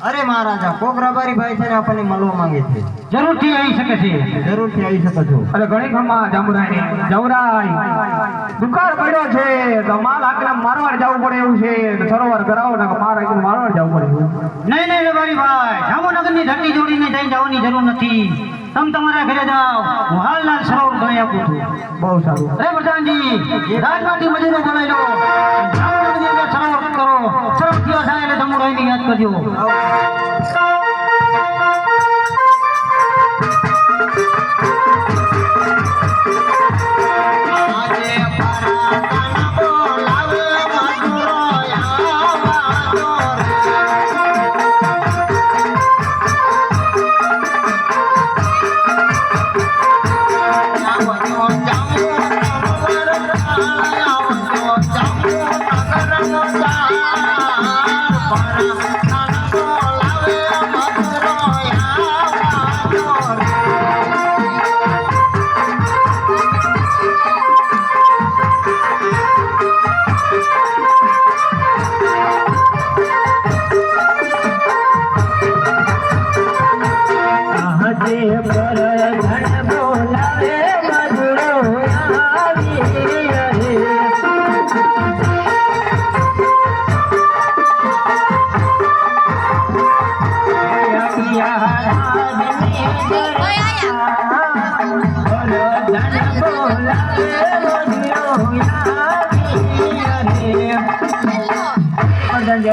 अरे महाराजा कोक रबारी भाई છે ને આપણને મળવા માંગે છે જરૂરથી આવી શકે છે જરૂરથી આવી શકો છો અરે ઘણી ખમા જામરાઈ જવરાઈ દુકાળ પડ્યો છે તો માલ આકને મારવાડ જવું પડે એવું છે સરોવર કરાવો ને માર આકને મારવાડ જવું પડે નહીં નહીં રબારી ભાઈ જામનગરની ધરતી જોડીને જઈ જવાની જરૂર નથી તમે તમારા ઘરે જાઓ હું હાલના સરોવર ગણી આપું છું બહુ સારું અરે પ્રધાનજી રાજમાંથી મજૂરો બોલાવી લો જામનગરની અંદર સરોવર કરો સરોવર થયો થાય એટલે જમુરાઈની યાદ કરજો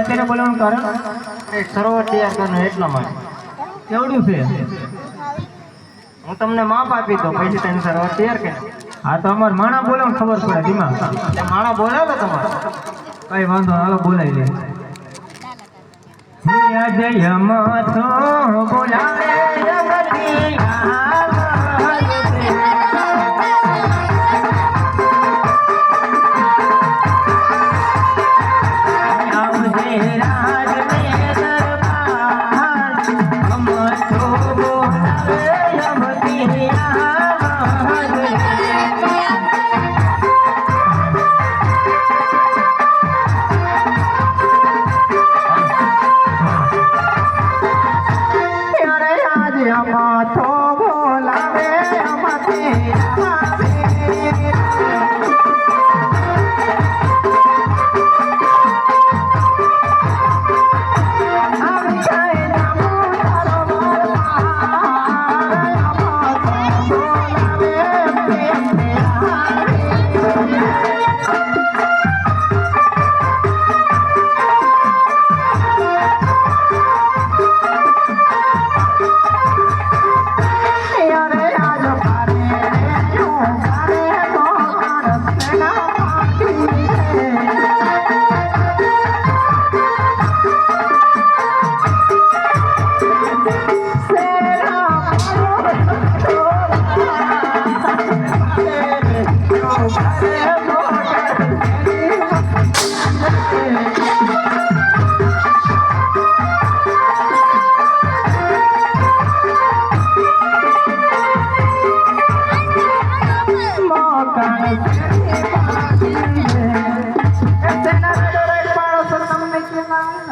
અત્યારે બોલવાનું કારણ સરોવર તૈયાર કરવાનું એટલા માટે કેવડું છે હું તમને માપ આપી દઉં પછી તમે સરોવર તૈયાર કે હા તો અમારે માણા બોલાવ ખબર પડે ધીમા માણા બોલાવો તમારે કઈ વાંધો હાલો બોલાવી લે જય માથો બોલાવે જગતી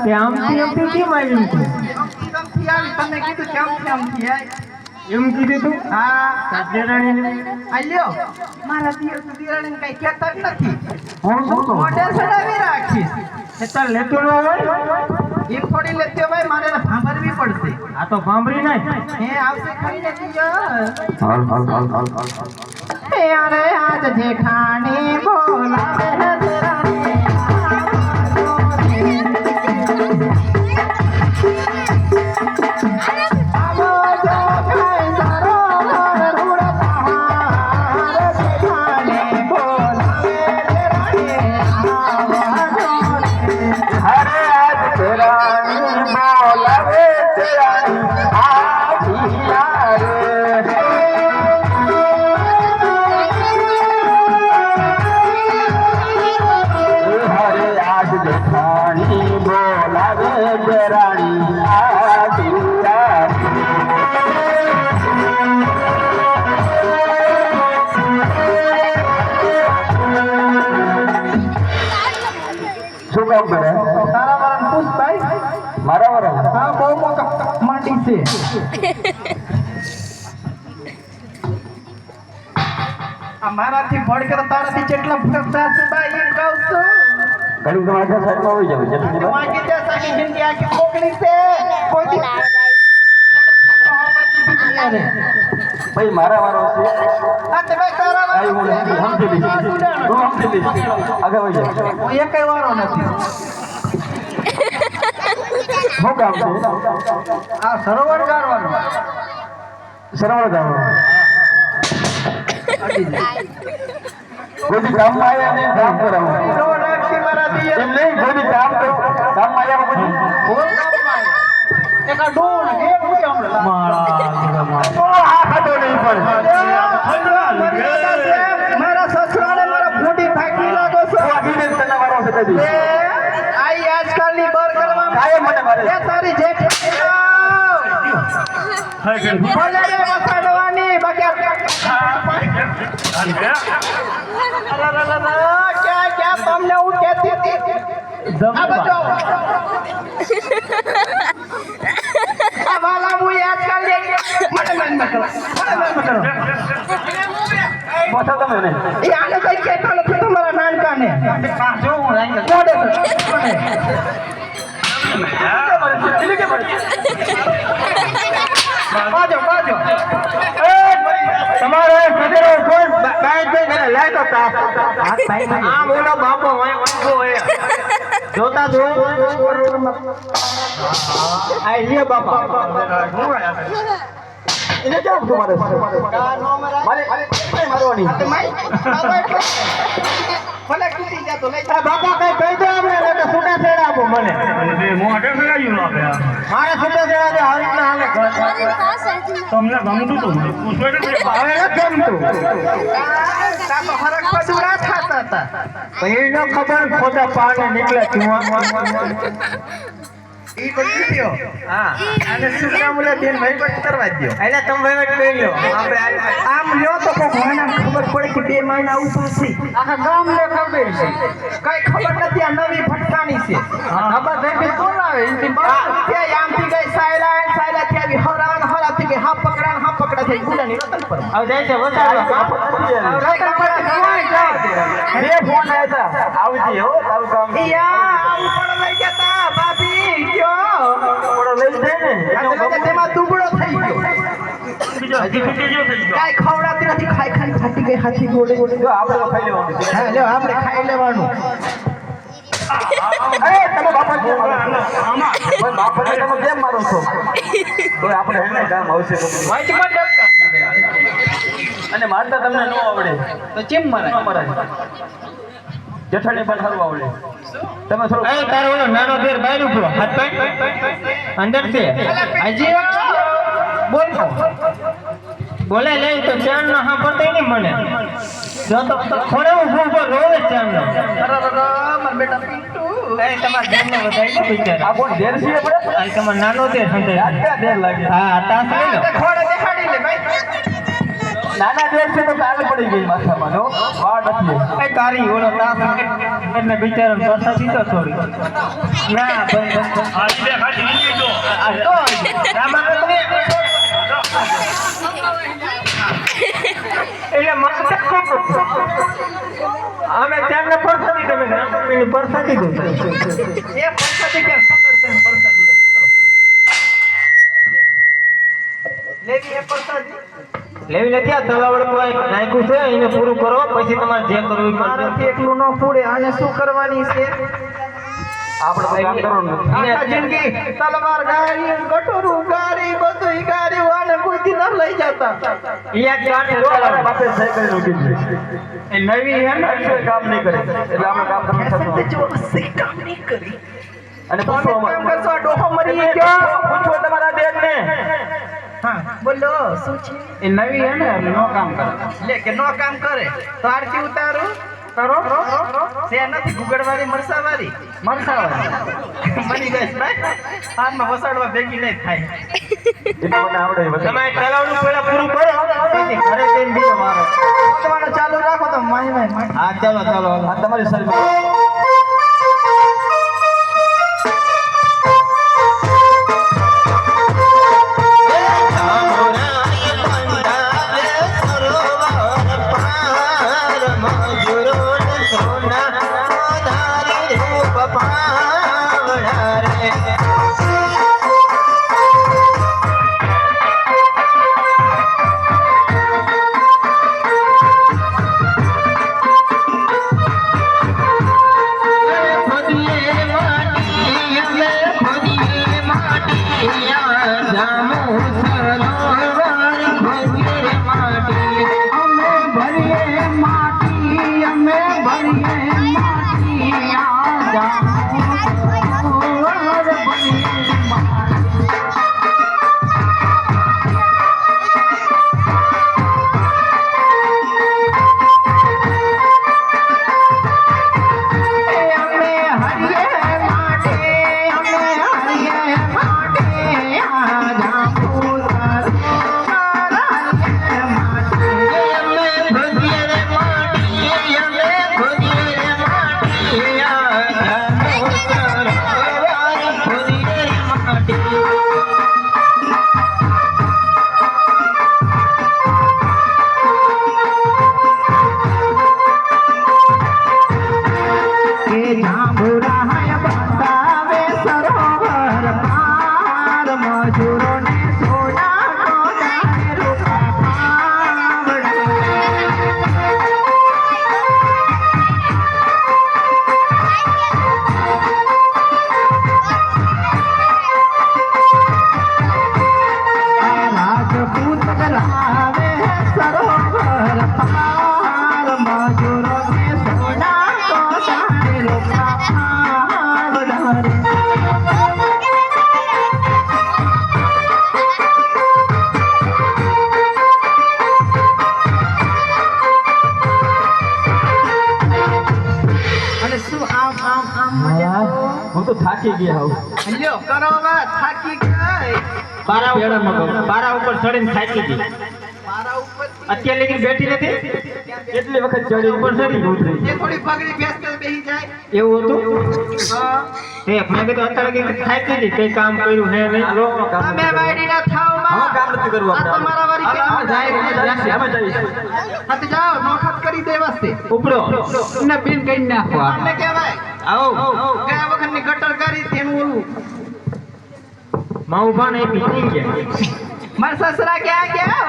તે આમથી કેમ આવ્યું તું? આમથી આવી તમે કીધું કે આમથી આવી. એમ કીધું તું? હા દેરાણીને આ લ્યો મારા દિયર તો દિયરાણીને કાંઈ કહેતા જ નથી. હું શું કહું? મોઢે ચડાવી રાખીશ. એ તાર લેતું ન હોય? એ થોડી લેતી હોય મારે એને ભાંભરવી પડશે. આ તો ભાંભરી નહીં. હે આવશે ખરી ને દિયર. હાલ હાલ હાલ હાલ હાલ હે અરે આજ જેઠાણી બોલાવે હે દેરાણી. આવો જો કાંઈ સરોવર ઉડતા જેઠાણી બોલાવે દેરાણી. આવો જો અરે આજ દેરાણી બોલાવે દેરાણી આવીયા રે. હરે આજ જેઠાણી બોલાવે દેરાણી આવીયા રે. શું કામ કરે? તારા વાળાને પૂછ ભાઈ. મારા વાળા હા બહુ મોટા માંડી છે. આ મારાથી ભડકર તારાથી કેટલા ફરતા છે ભાઈ એમ કહું છું. ઘડી તમારા સાઈડમાં હોઈ જાવ જેટલી વાત. વાંકી દે સાકી જિંદગી આખી મોકલી છે. કોઈ દી અરે ભાઈ મારા વાળો છે. આ તે ભાઈ તારા આઈ હું વાળો સમજી લઈશ. હું સમજી લઈશ. આગળ વહી જાવ. હું એકેય વારો નથી. શું કામ છે? આ સરોવર ગાળવાનું. સરોવર ગામ કોઈ ગામમાં આવ્યા ને કામ કરાવું. નો રાખી મારા દિયર. એમ નહીં કોઈ કામ કરો ગામમાં આવ્યા પછી કોઈ કામમાં આવે. એક આ ડોણ એક હોય હમણાં. તો આ ખાતો નહીં પણ મારા સસરાને મારા ફૂટી ફાકી લાગો છો. અભિનેતાના વાળો છે કદી. આઈ આજકાલની બર કરવામાં કાયમ મને મારે. એ તારી જેઠ ભલે રે વસાડવાની બાકી ક્યાં ક્યાં તમને હું કહેતી હતી. આ બધો આ વાલા હું આજકાલ બોથો તમે ને એ આને કઈ કહેતા નથી તમારા નાનકાને. જો હું કોડે બાજો બાજો તમારે સદરો કોઈ બાઈક દે ને લાય તો તાપ આ બોલો બાપો વાંગો હે જોતા જો આઈ લે બાપા એને જાવ તમારે મારે મારવાની ભલે કૂટી જતો લઈ બાપા કઈ કહી દો આપણે એટલે છૂટા છેડા આપો મને મોઢે ફેરાયું ના બે મારે છૂટા છેડા દે હાલ ના હાલે તમને ગમતું તું પૂછવા કે હવે નથી ગમતું તાતો ફરક બધું ના થતા હતા. પછી ન ખબર ખોટા પાને નીકળે ચુવા ઈ બધી થયો. હા અને સુકામુલે બેન વહીવટ કરવા દ્યો. એટલે તમે વહીવટ કરી લો આપણે આમ લ્યો તો કોક વાના ખબર પડે કે બે મહિના ઉપર છે. આખા ગામને ખબર છે કઈ ખબર નથી આ નવી ભટકાની છે. ખબર થઈ કોણ આવે ઇન્તી તે આમથી ગઈ સાયલા થી આવી હરાન થી ગઈ હા પકડા થઈ ગુલાની રતન પર. હવે જાય છે વધારે રતન પર કોઈ જાવ દે. બે ફોન આવ્યા હતા આવજી હો તારું કામ ઈ આ ઉપર લઈ ગયા તા બાપી કયો. થોડો લઈ જાય ને એટલે તેમાં દુબળો થઈ ગયો. બીજો હજી ફૂટી ગયો થઈ ગયો કાઈ ખવડાતી નથી ખાઈ ફાટી ગઈ હાથી ગોળે. જો આપણે તો ખાઈ લેવાનું છે હા લ્યો આપણે ખાઈ લેવાનું. એ તમે બાપા કેમ મારો છો? આમાં ભાઈ બાપાને તમે કેમ મારો છો તો આપણે હેને કામ આવશે વાંચમાં ડબકા. અને મારતા તમને ન આવડે તો ચેમ મારે ન મરાય જેઠાણી પણ સારું આવડે તમે થોડું એ તારો ઓલો નાનો દેર બહાર ઉભરો હાથ પાડ અંદર છે હજી બોલ બોલે લઈ તો ચાર નો હા પતે નહીં મને જો તો થોડે ઊભો ઊભો રોવે ચાર નો મારા બેટા પિન્ટુ. એ તમારા ઘરને વધાઈ નો બિચારા આ કોણ દેર છે આપણે આ તમારો નાનો દેર સંતાઈ આટલા દેર લાગે હા તાસ લઈ લો ખોડે દેખાડી લે ભાઈ. નાના દેર છે તો કાલે ચડી ગઈ માથામાં જો વાળ નથી એ તારી ઓલો તાસ એટલે બિચારાને પરસા દીધો થોડી ના ભાઈ આ લે ખાલી ઈ જો આ તો રામા તમે એટલે માથે અમે ત્યાંને પરસા દીધો મેં રામા પરસા દીધો એ પરસાદી કેમ પરસાદી લેવી એ પરસાદી લેવી નથી આ તલાવડ નાખ્યું છે એને પૂરું કરો પછી તમારે જે કરવું એ કરો મારાથી એકલું ન પૂરે આને શું કરવાની છે આપણે તો કામ કરવાનું નથી આખા જિંદગી તલવાર ગાડી ગટોરું ગાડી બધું ગાડી આને કોઈથી ન લઈ જતા અહીંયા જ જો કાઢે બાપે સહી કરી મૂકી છે એ નવી હે ને કોઈ કામ નહીં કરે એટલે આપણે કામ કરવાનું થતું નથી. જો સહી કામ નહીં કરી અને તો પૂછો અમે કેમ કરશો આ ડોહો મરી તમે ગયો પૂછો તમારા બેનને હા બોલો શું છે એ નવી હે ને નો કામ કરે લે કે નો કામ કરે તો આરતી ઉતારું કરો છે નથી ગુગળવાળી મરસાવાળી મરી ગઈશ ભાઈ હાથમાં વસાડવા ભેગી નહીં થાય એ તો મને આવડે છે. તમે તલાવડું પહેલા પૂરું કરો પછી ઘરે જઈને બીજો મારો તમારો ચાલુ રાખો તો માય માય હા ચાલો ચાલો આ તમારી સર્વિસ હું તો થાકી ગયા હું લ્યો કરો વાત થાકી ગઈ બારા ઉપર ચડીને થાકી ગઈ મારા ઉપર અત્યારે લગી બેઠી નથી કેટલી વખત ચડી ઉપર ચડી ઉતરી જે થોડી પગડી બેસતે બેહી જાય એવું હતું હા તે મેં કીધું અત્યારે લગી થાકી ગઈ કઈ કામ કર્યું હે નહીં તમે વાડીના થાવ હવે માં કામ નથી કરવું આ આપણે. તમારા વારી હાલો, કેમ જાય અમે જઈશું. હત જાઓ નોખત કરી દેવાસ્તે ઉપડો ને બિન કરી નાખો તમને કહેવાય આવો ગયા વખતની ગટર કરી તેનું ઓલું માં ઉભા નહીં પીતી ગયા મારા સસરા ક્યાં ગયા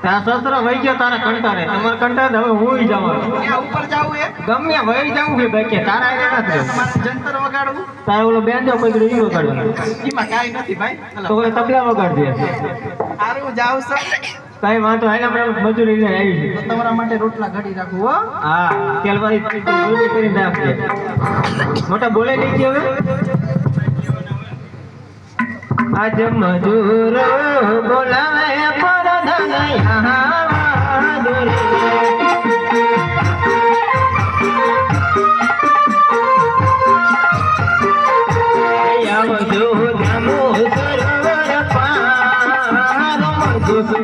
તારા સસરો વહી ગયો તારા કંટારે તમારા કંટારે હવે હું જવાનું ત્યાં ઉપર જાવું એ ગમે વહી જવું કે બાકી તારા આગળ નથી રહેવું. તમારે જંતર વગાડવું તારે ઓલો બેન્જો પકડી ઈ વગાડવાનો એમાં કાંઈ નથી ભાઈ તો કોઈ તબલા વગાડજે સારું જાવ છો કઈ વાંધો હાલ આપણે મજૂરી લઈને આવી છે તો તમારા માટે રોટલા ઘડી રાખું હો હા તેલ વાળી રોટી કરીને નાખજે મોટા બોલે લીધી હવે આજ મજૂર બોલાવે પરધન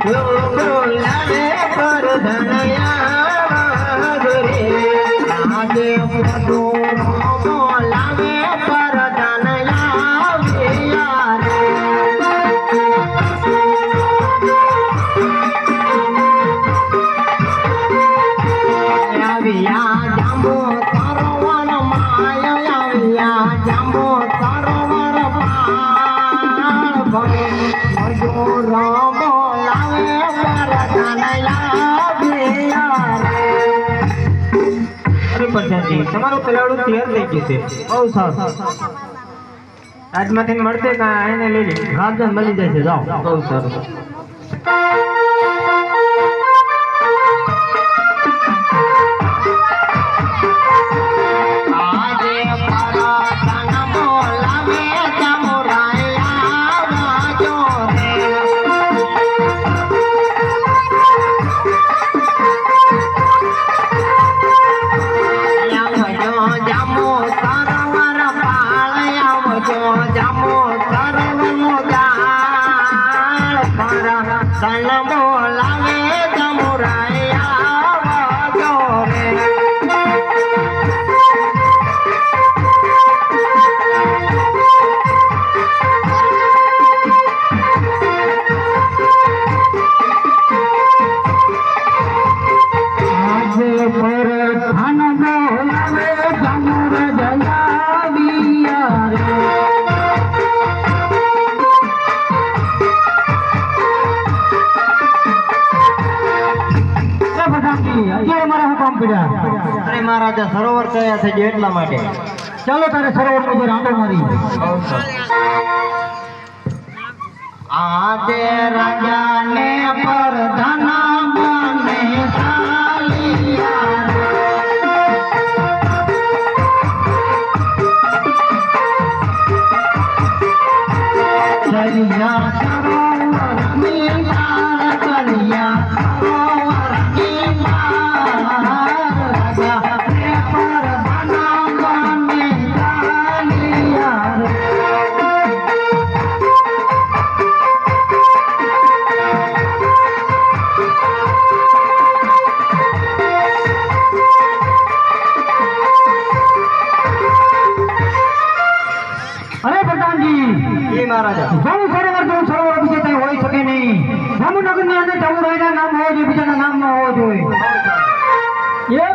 બોલાવે પર ધનયા રે આજે બધું બોલાવે પર ધનયા વિયા રે આવ્યા જાંબો સરોવર માય આવ્યા જાંબો સરોવર પાળ મજૂર બોલાવે પર ધનયા વિયા રે અરે પ્રજાજી તમારું પેલાડું તૈયાર થઈ ગયું છે બહુ સારું આજમાંથી મળશે કે એને લઈ લે ગાજર મળી જશે જાઓ બહુ સારું આજે પરાધન બોલાવે જમુરાયા વાજો રે આવજો જામો સરોવર પાળ આવજો જામો સરોવરનો જાળ પરાધન બોલાવે જમુરાયા વાજો રે આજે પર ધન બોલાવે જમુર જયા વિયા રે અરે મહારાજા સરોવર કયા થઈ ગયો એટલા માટે ચાલો તારે સરોવર નો રાંડો મારી આજે રાજાને પરધાના બને ચાલિયા રે. ચલિયા સરોવરની પાર, ચલિયા સરોવરની પાર, રાજાને પરધાના બને ચાલિયા રે. અરે પ્રધાનજી, એ મહારાજા જવું સરોવર જવું સરોવર બીજે કઈ હોઈ શકે નહીં. જામનગર ની અંદર જવું રાયના નામ હોવો જોઈએ, બીજાના નામ ન હોવો જોઈએ. એ